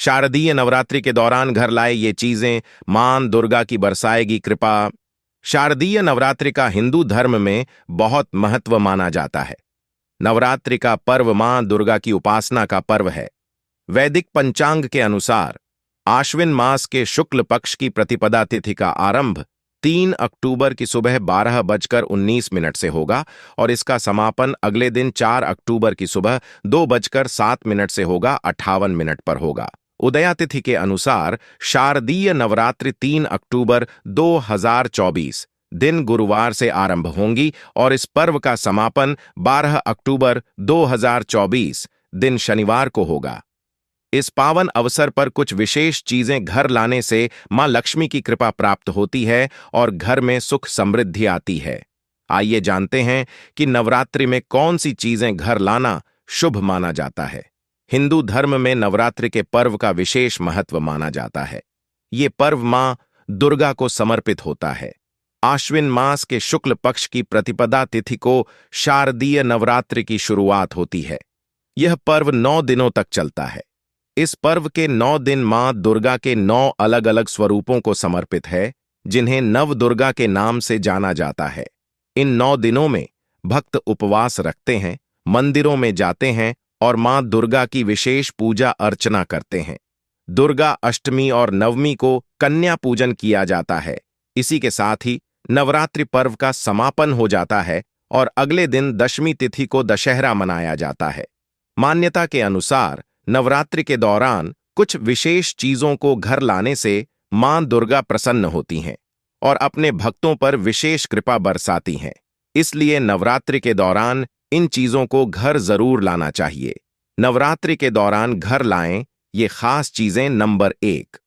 शारदीय नवरात्रि के दौरान घर लाए ये चीजें मां दुर्गा की बरसाएगी कृपा। शारदीय नवरात्रि का हिंदू धर्म में बहुत महत्व माना जाता है। नवरात्रि का पर्व मां दुर्गा की उपासना का पर्व है। वैदिक पंचांग के अनुसार आश्विन मास के शुक्ल पक्ष की प्रतिपदा तिथि का आरंभ 3 अक्टूबर की सुबह 12:19 से होगा और इसका समापन अगले दिन 4 अक्टूबर की सुबह 2:07 से होगा 58 मिनट पर होगा। उदया तिथि के अनुसार शारदीय नवरात्रि 3 अक्टूबर 2024 दिन गुरुवार से आरंभ होंगी और इस पर्व का समापन 12 अक्टूबर 2024 दिन शनिवार को होगा। इस पावन अवसर पर कुछ विशेष चीजें घर लाने से मां लक्ष्मी की कृपा प्राप्त होती है और घर में सुख समृद्धि आती है। आइए जानते हैं कि नवरात्रि में कौन सी चीजें घर लाना शुभ माना जाता है। हिंदू धर्म में नवरात्रि के पर्व का विशेष महत्व माना जाता है। ये पर्व मां दुर्गा को समर्पित होता है। आश्विन मास के शुक्ल पक्ष की प्रतिपदा तिथि को शारदीय नवरात्रि की शुरुआत होती है। यह पर्व 9 दिनों तक चलता है। इस पर्व के 9 दिन मां दुर्गा के 9 अलग अलग स्वरूपों को समर्पित है, जिन्हें नव दुर्गा के नाम से जाना जाता है। इन 9 दिनों में भक्त उपवास रखते हैं, मंदिरों में जाते हैं और मां दुर्गा की विशेष पूजा अर्चना करते हैं। दुर्गा अष्टमी और नवमी को कन्या पूजन किया जाता है। इसी के साथ ही नवरात्रि पर्व का समापन हो जाता है और अगले दिन दशमी तिथि को दशहरा मनाया जाता है। मान्यता के अनुसार नवरात्रि के दौरान कुछ विशेष चीजों को घर लाने से मां दुर्गा प्रसन्न होती हैं और अपने भक्तों पर विशेष कृपा बरसाती हैं। इसलिए नवरात्रि के दौरान इन चीजों को घर जरूर लाना चाहिए। नवरात्रि के दौरान घर लाएं ये खास चीजें। नंबर 1,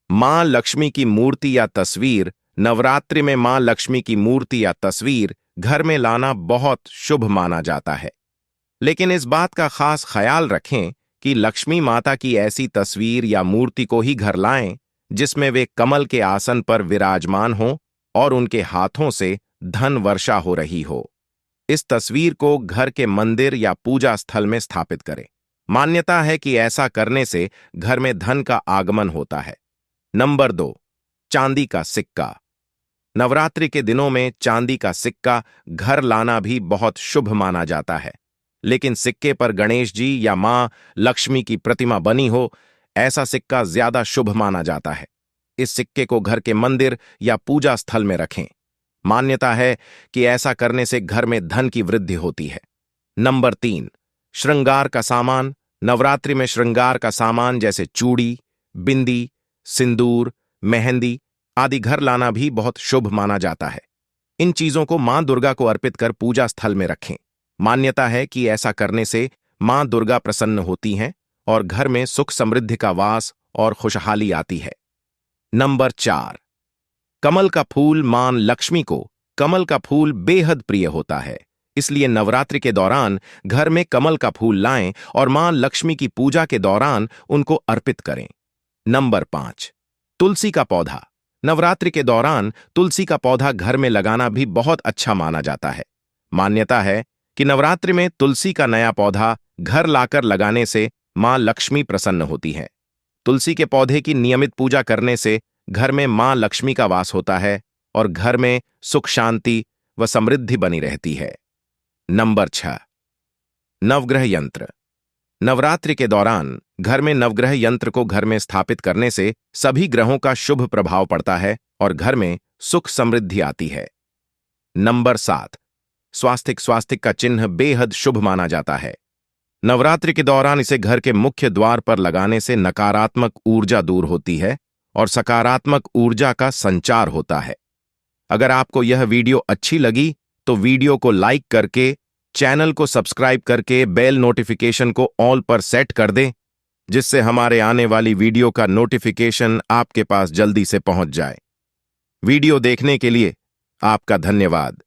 मां लक्ष्मी की मूर्ति या तस्वीर। नवरात्रि में मां लक्ष्मी की मूर्ति या तस्वीर घर में लाना बहुत शुभ माना जाता है। लेकिन इस बात का खास ख्याल रखें कि लक्ष्मी माता की ऐसी तस्वीर या मूर्ति को ही घर लाएं जिसमें वे कमल के आसन पर विराजमान हों और उनके हाथों से धन वर्षा हो रही हो। इस तस्वीर को घर के मंदिर या पूजा स्थल में स्थापित करें। मान्यता है कि ऐसा करने से घर में धन का आगमन होता है। नंबर 2, चांदी का सिक्का। नवरात्रि के दिनों में चांदी का सिक्का घर लाना भी बहुत शुभ माना जाता है। लेकिन सिक्के पर गणेश जी या मां लक्ष्मी की प्रतिमा बनी हो, ऐसा सिक्का ज्यादा शुभ माना जाता है। इस सिक्के को घर के मंदिर या पूजा स्थल में रखें। मान्यता है कि ऐसा करने से घर में धन की वृद्धि होती है। नंबर 3, श्रृंगार का सामान। नवरात्रि में श्रृंगार का सामान जैसे चूड़ी, बिंदी, सिंदूर, मेहंदी आदि घर लाना भी बहुत शुभ माना जाता है। इन चीजों को मां दुर्गा को अर्पित कर पूजा स्थल में रखें। मान्यता है कि ऐसा करने से मां दुर्गा प्रसन्न होती हैं और घर में सुख समृद्धि का वास और खुशहाली आती है। नंबर 4, कमल का फूल। मां लक्ष्मी को कमल का फूल बेहद प्रिय होता है। इसलिए नवरात्रि के दौरान घर में कमल का फूल लाएं और मां लक्ष्मी की पूजा के दौरान उनको अर्पित करें। नंबर 5, तुलसी का पौधा। नवरात्रि के दौरान तुलसी का पौधा घर में लगाना भी बहुत अच्छा माना जाता है। मान्यता है कि नवरात्रि में तुलसी का नया पौधा घर लाकर लगाने से मां लक्ष्मी प्रसन्न होती है। तुलसी के पौधे की नियमित पूजा करने से घर में मां लक्ष्मी का वास होता है और घर में सुख शांति व समृद्धि बनी रहती है। नंबर 6, नवग्रह यंत्र। नवरात्रि के दौरान घर में नवग्रह यंत्र को घर में स्थापित करने से सभी ग्रहों का शुभ प्रभाव पड़ता है और घर में सुख समृद्धि आती है। नंबर 7, स्वास्तिक का चिन्ह बेहद शुभ माना जाता है। नवरात्रि के दौरान इसे घर के मुख्य द्वार पर लगाने से नकारात्मक ऊर्जा दूर होती है और सकारात्मक ऊर्जा का संचार होता है। अगर आपको यह वीडियो अच्छी लगी तो वीडियो को लाइक करके, चैनल को सब्सक्राइब करके बेल नोटिफिकेशन को ऑल पर सेट कर दें, जिससे हमारे आने वाली वीडियो का नोटिफिकेशन आपके पास जल्दी से पहुंच जाए। वीडियो देखने के लिए आपका धन्यवाद।